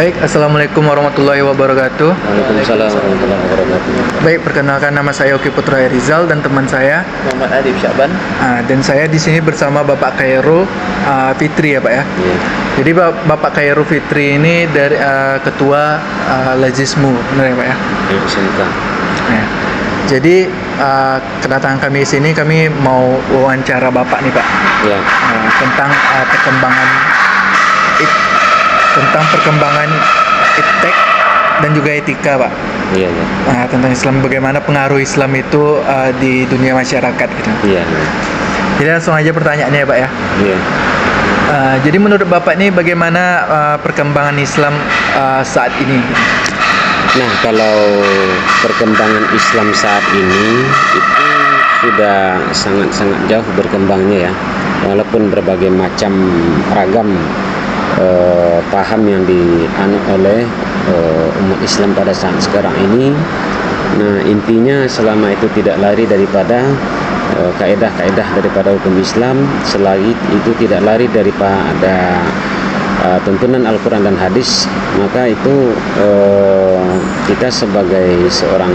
Baik, Assalamualaikum warahmatullahi wabarakatuh. Waalaikumsalam warahmatullahi wabarakatuh. Baik, perkenalkan nama saya Oki Putra Rizal dan teman saya. Muhammad Adib Syakban. Dan saya di sini bersama Bapak Khairul Fitri ya Pak ya. Iya. Jadi Bapak Khairul Fitri ini dari Ketua Lajismu, benar ya Pak ya? SMK. Nah, jadi kedatangan kami di sini kami mau wawancara Bapak nih Pak. Iya. Tentang perkembangan iptek dan juga etika Pak. Iya, iya. Tentang Islam, bagaimana pengaruh Islam itu di dunia masyarakat gitu. Iya. Jadi langsung aja pertanyaannya ya Pak ya. Iya. Jadi menurut Bapak ini bagaimana perkembangan Islam saat ini? Nah, kalau perkembangan Islam saat ini itu sudah sangat-sangat jauh berkembangnya ya. Walaupun berbagai macam ragam paham yang dianut oleh umat Islam pada saat sekarang ini. Nah, intinya selama itu tidak lari daripada kaedah-kaedah daripada hukum Islam, selagi itu tidak lari daripada tuntunan Al-Quran dan hadis, maka itu kita sebagai seorang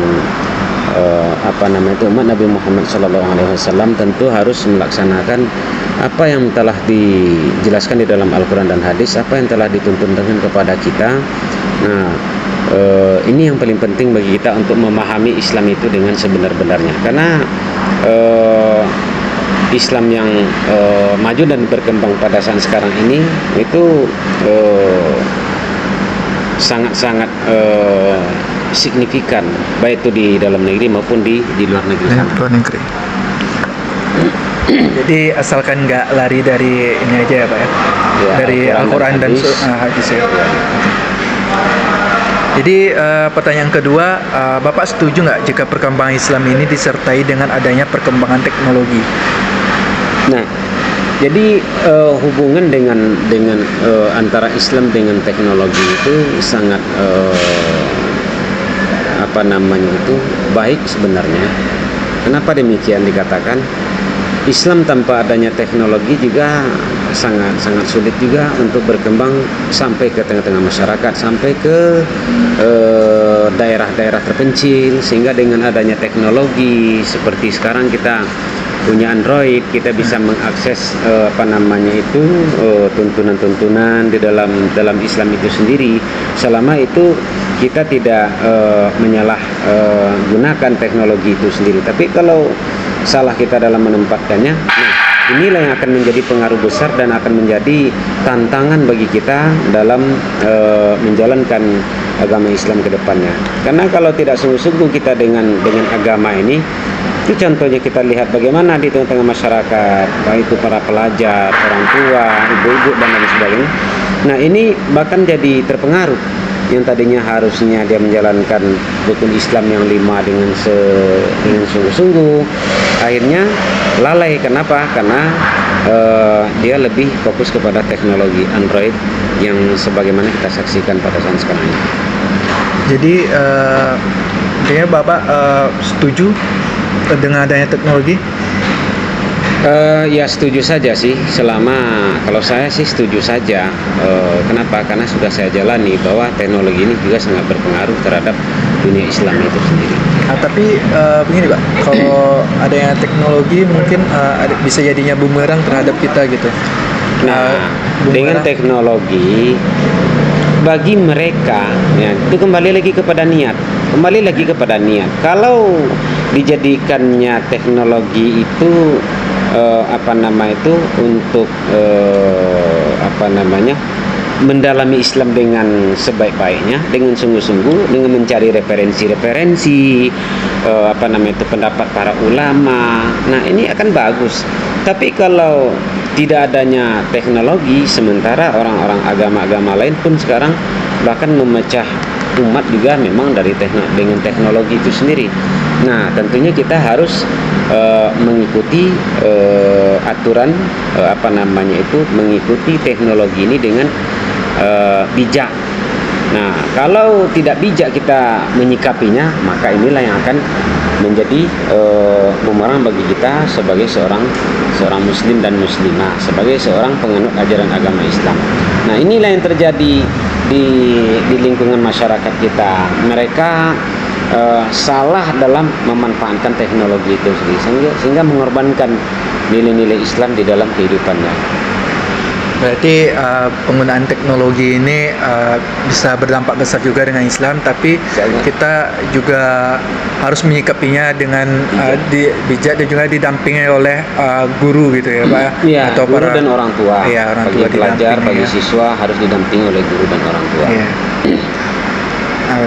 umat Nabi Muhammad SAW tentu harus melaksanakan apa yang telah dijelaskan di dalam Al-Quran dan hadis, apa yang telah dituntunkan kepada kita. Nah, ini yang paling penting bagi kita untuk memahami Islam itu dengan sebenar-benarnya, karena Islam yang maju dan berkembang pada saat sekarang ini itu sangat-sangat signifikan, baik itu di dalam negeri maupun di luar negeri. Luar negeri. Jadi asalkan nggak lari dari ini aja ya Pak ya, Ya, dari Al-Quran dan hadis ya. Jadi pertanyaan kedua, Bapak setuju nggak jika perkembangan Islam ini disertai dengan adanya perkembangan teknologi? Nah, jadi hubungan dengan antara Islam dengan teknologi itu sangat baik sebenarnya. Kenapa demikian dikatakan? Islam tanpa adanya teknologi juga sangat sulit juga untuk berkembang sampai ke tengah-tengah masyarakat, sampai ke daerah-daerah terpencil. Sehingga dengan adanya teknologi seperti sekarang kita punya Android, kita bisa mengakses tuntunan-tuntunan di dalam Islam itu sendiri, selama itu kita tidak menyalahgunakan teknologi itu sendiri. Tapi kalau salah kita dalam menempatkannya, nah inilah yang akan menjadi pengaruh besar dan akan menjadi tantangan bagi kita dalam menjalankan agama Islam ke depannya. Karena kalau tidak sungguh-sungguh kita dengan agama ini, itu contohnya kita lihat bagaimana di tengah-tengah masyarakat, baik itu para pelajar, orang tua, ibu-ibu dan lain sebagainya. Nah, ini bahkan jadi terpengaruh. Yang tadinya harusnya dia menjalankan rukun Islam yang 5 dengan sungguh-sungguh, akhirnya lalai. Kenapa? Karena dia lebih fokus kepada teknologi Android yang sebagaimana kita saksikan pada saat sekarang ini. Jadi dia Bapak setuju dengan adanya teknologi? Ya setuju saja sih, kalau saya sih setuju saja. Kenapa? Karena sudah saya jalani bahwa teknologi ini juga sangat berpengaruh terhadap dunia Islam itu sendiri. Tapi begini Pak, kalau adanya teknologi mungkin bisa jadinya bumerang terhadap kita gitu. Nah, dengan teknologi bagi mereka ya, itu kembali lagi kepada niat. Kalau dijadikannya teknologi itu untuk mendalami Islam dengan sebaik-baiknya, dengan sungguh-sungguh, dengan mencari referensi pendapat para ulama. Nah, ini akan bagus. Tapi kalau tidak adanya teknologi, sementara orang-orang agama-agama lain pun sekarang bahkan memecah umat juga memang dengan teknologi itu sendiri. Nah, tentunya kita harus mengikuti aturan mengikuti teknologi ini dengan bijak. Nah, kalau tidak bijak kita menyikapinya, maka inilah yang akan menjadi bumerang bagi kita sebagai seorang muslim dan muslimah, sebagai seorang penganut ajaran agama Islam. Nah, inilah yang terjadi di di lingkungan masyarakat kita. Mereka salah dalam memanfaatkan teknologi itu sehingga mengorbankan nilai-nilai Islam di dalam kehidupannya. Berarti penggunaan teknologi ini bisa berdampak besar juga dengan Islam, tapi kita juga harus menyikapinya dengan bijak dan juga didampingi oleh guru gitu ya Pak? Iya, atau guru dan orang tua. Iya, orang bagi tua pelajar, didampingi, bagi siswa harus didampingi oleh guru dan orang tua. Iya.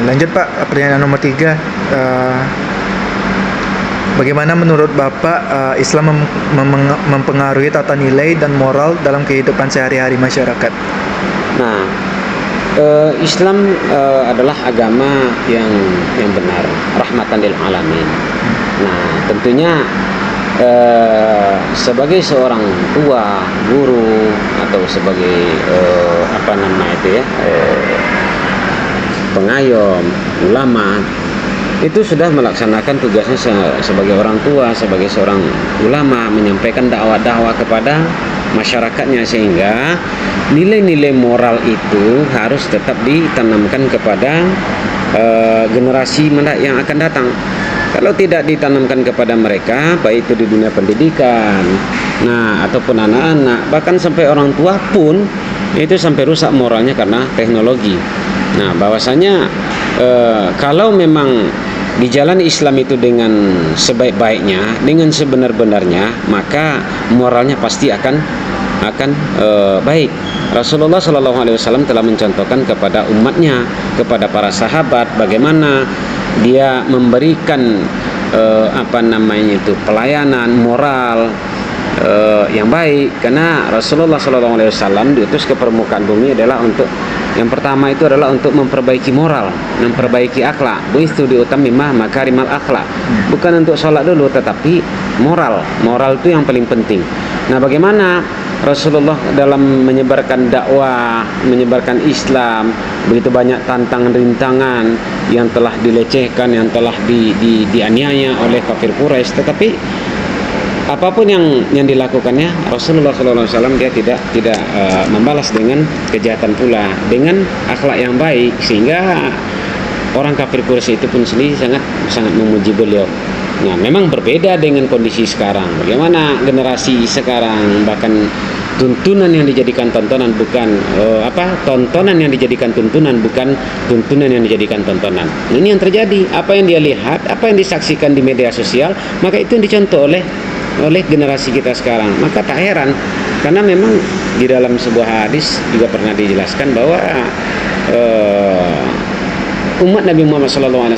Lanjut Pak, pertanyaan nomor 3. Bagaimana menurut Bapak Islam mempengaruhi tata nilai dan moral dalam kehidupan sehari-hari masyarakat? Nah, Islam adalah agama yang benar, rahmatan lil alamin. Nah, tentunya sebagai seorang tua, guru, atau sebagai pengayom, ulama, itu sudah melaksanakan tugasnya sebagai orang tua, sebagai seorang ulama, menyampaikan dakwah-dakwah kepada masyarakatnya, sehingga nilai-nilai moral itu harus tetap ditanamkan kepada generasi yang akan datang. Kalau tidak ditanamkan kepada mereka, baik itu di dunia pendidikan, ataupun anak-anak, bahkan sampai orang tua pun itu sampai rusak moralnya karena teknologi. Nah, bahwasanya kalau memang di jalan Islam itu dengan sebaik-baiknya, dengan sebenar-benarnya, maka moralnya pasti akan baik. Rasulullah SAW telah mencontohkan kepada umatnya, kepada para sahabat, bagaimana dia memberikan pelayanan moral yang baik, karena Rasulullah SAW diutus ke permukaan bumi adalah untuk yang pertama itu adalah untuk memperbaiki moral, memperbaiki akhlak. Buistu diutamimah makarimal akhlak. Bukan untuk sholat dulu, tetapi moral itu yang paling penting. Nah, bagaimana Rasulullah dalam menyebarkan dakwah, menyebarkan Islam, begitu banyak tantangan rintangan yang telah dilecehkan, yang telah dianiaya oleh kafir Quraisy, tetapi apapun yang dilakukannya, Rasulullah SAW dia tidak membalas dengan kejahatan pula, dengan akhlak yang baik, sehingga orang kafir Quraisy itu pun sendiri sangat memuji beliau. Nah, memang berbeda dengan kondisi sekarang. Bagaimana generasi sekarang, bahkan tuntunan yang dijadikan tontonan bukan tontonan yang dijadikan tuntunan, bukan tuntunan yang dijadikan tontonan. Ini yang terjadi. Apa yang dia lihat, apa yang disaksikan di media sosial, maka itu yang dicontoh oleh generasi kita sekarang. Maka tak heran, karena memang di dalam sebuah hadis juga pernah dijelaskan bahwa umat Nabi Muhammad SAW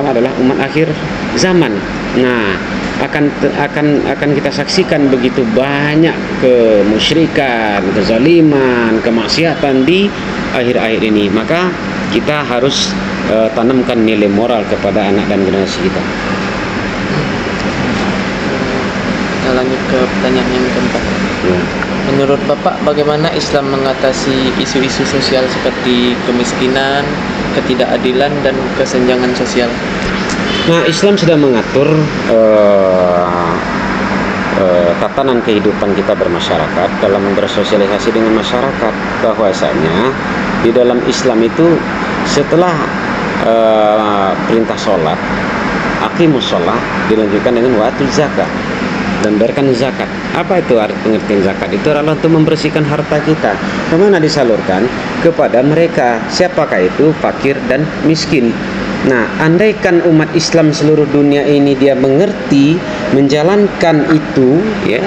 adalah umat akhir zaman. Nah, akan kita saksikan begitu banyak kemusyrikan, kezaliman, kemaksiatan di akhir-akhir ini. Maka kita harus tanamkan nilai moral kepada anak dan generasi kita. Kita lanjut ke pertanyaan yang keempat. Menurut Bapak, bagaimana Islam mengatasi isu-isu sosial seperti kemiskinan, ketidakadilan, dan kesenjangan sosial? Nah, Islam sudah mengatur tatanan kehidupan kita bermasyarakat dalam bersosialisasi dengan masyarakat. Bahwasanya di dalam Islam itu setelah perintah sholat, aqimus sholat, dilanjutkan dengan wa'atuz zakat, dan bayarkan zakat. Apa itu pengertian zakat? Itu adalah untuk membersihkan harta kita. Kemana disalurkan? Kepada mereka. Siapakah itu? Fakir dan miskin. Nah, andaikan umat Islam seluruh dunia ini dia mengerti, menjalankan itu, ya,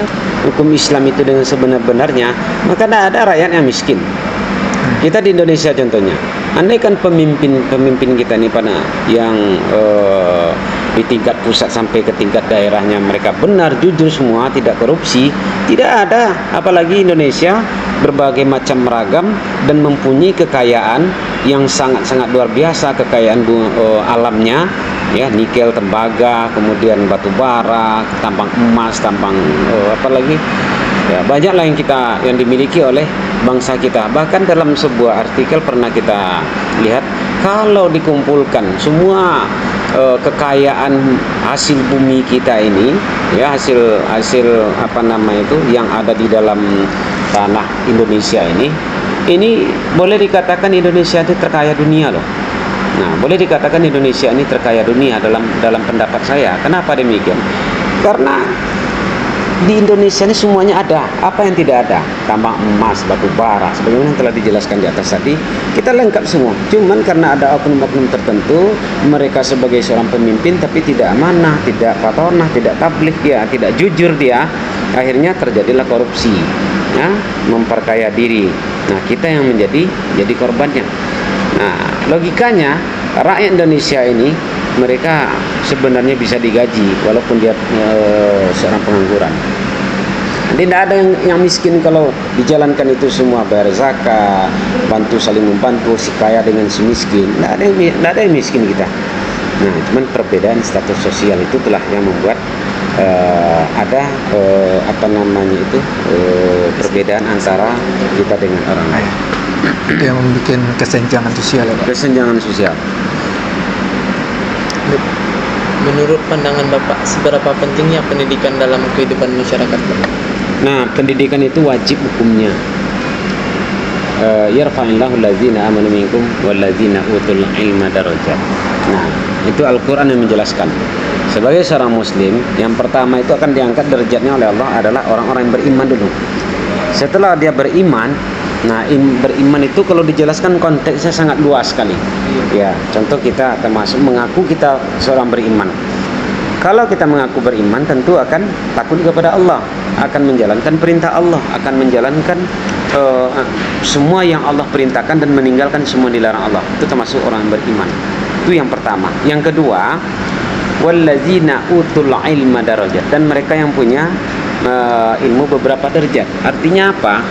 hukum Islam itu dengan sebenar-benarnya, maka tidak ada rakyat yang miskin. Kita di Indonesia contohnya, andaikan pemimpin kita ini pada yang di tingkat pusat sampai ke tingkat daerahnya mereka benar, jujur semua, tidak korupsi, tidak ada, apalagi Indonesia berbagai macam ragam dan mempunyai kekayaan yang sangat-sangat luar biasa, kekayaan alamnya, ya, nikel, tembaga, kemudian batu bara, tambang emas, tambang apalagi, ya, banyaklah yang dimiliki oleh bangsa kita. Bahkan dalam sebuah artikel pernah kita lihat, kalau dikumpulkan semua kekayaan hasil bumi kita ini, ya, hasil yang ada di dalam tanah Indonesia ini, ini boleh dikatakan Indonesia itu terkaya dunia loh. Nah, boleh dikatakan Indonesia ini terkaya dunia dalam pendapat saya. Kenapa demikian? Karena di Indonesia ini semuanya ada. Apa yang tidak ada? Tambang emas, batu bara, sebagaimana yang telah dijelaskan di atas tadi, kita lengkap semua. Cuman karena ada oknum-oknum tertentu, mereka sebagai seorang pemimpin tapi tidak amanah, tidak fatonah, tidak tabligh dia, tidak jujur dia, akhirnya terjadilah korupsi, ya, memperkaya diri. Nah, kita yang jadi korbannya. Nah, logikanya rakyat Indonesia ini mereka sebenarnya bisa digaji walaupun dia seorang pengangguran. Jadi tidak ada yang miskin kalau dijalankan itu semua, bayar zakat, bantu saling membantu, si kaya dengan si miskin. Tidak ada yang miskin kita. Nah, cuman perbedaan status sosial itu telah yang membuat ada perbedaan antara kita dengan orang lain. Itu yang membuat kesenjangan sosial ya, Pak. Kesenjangan sosial. Menurut pandangan Bapak, seberapa pentingnya pendidikan dalam kehidupan masyarakat, Pak? Nah, pendidikan itu wajib hukumnya. Yarfa'illahu allazina amanu minkum wallazina utul ilma darajat. Nah, itu Al-Qur'an yang menjelaskan. Sebagai seorang muslim, yang pertama itu akan diangkat derajatnya oleh Allah adalah orang-orang yang beriman dulu. Setelah dia beriman, nah beriman itu kalau dijelaskan konteksnya sangat luas sekali. Ya, contoh kita termasuk mengaku kita seorang beriman. Kalau kita mengaku beriman, tentu akan takut kepada Allah, akan menjalankan perintah Allah, akan menjalankan semua yang Allah perintahkan dan meninggalkan semua dilarang Allah. Itu termasuk orang beriman. Itu yang pertama. Yang kedua, wallazina utul ilma darajat, dan mereka yang punya ilmu beberapa derajat. Artinya apa?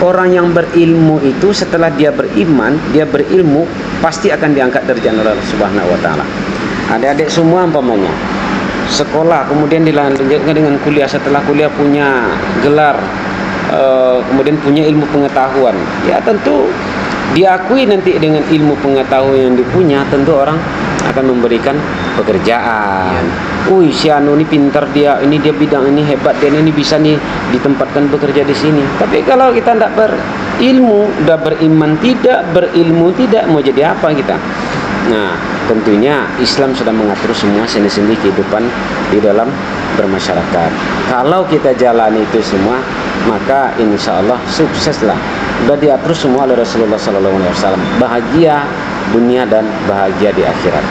Orang yang berilmu itu setelah dia beriman, dia berilmu, pasti akan diangkat derajat oleh Allah Subhanahu wa taala. Adik-adik semua umpamanya sekolah, kemudian dilanjutkan dengan kuliah, setelah kuliah punya gelar, kemudian punya ilmu pengetahuan, ya tentu diakui nanti dengan ilmu pengetahuan yang dipunya, tentu orang akan memberikan pekerjaan. Si anu ini pintar dia, ini dia bidang ini hebat, dia ini bisa nih ditempatkan bekerja di sini. Tapi kalau kita tidak berilmu, udah beriman tidak, berilmu tidak, mau jadi apa kita? Nah, tentunya Islam sudah mengatur semua sendi-sendi kehidupan di dalam bermasyarakat. Kalau kita jalani itu semua, maka insya Allah sukseslah. Sudah diatur semua oleh Rasulullah SAW. Bahagia dunia dan bahagia di akhirat.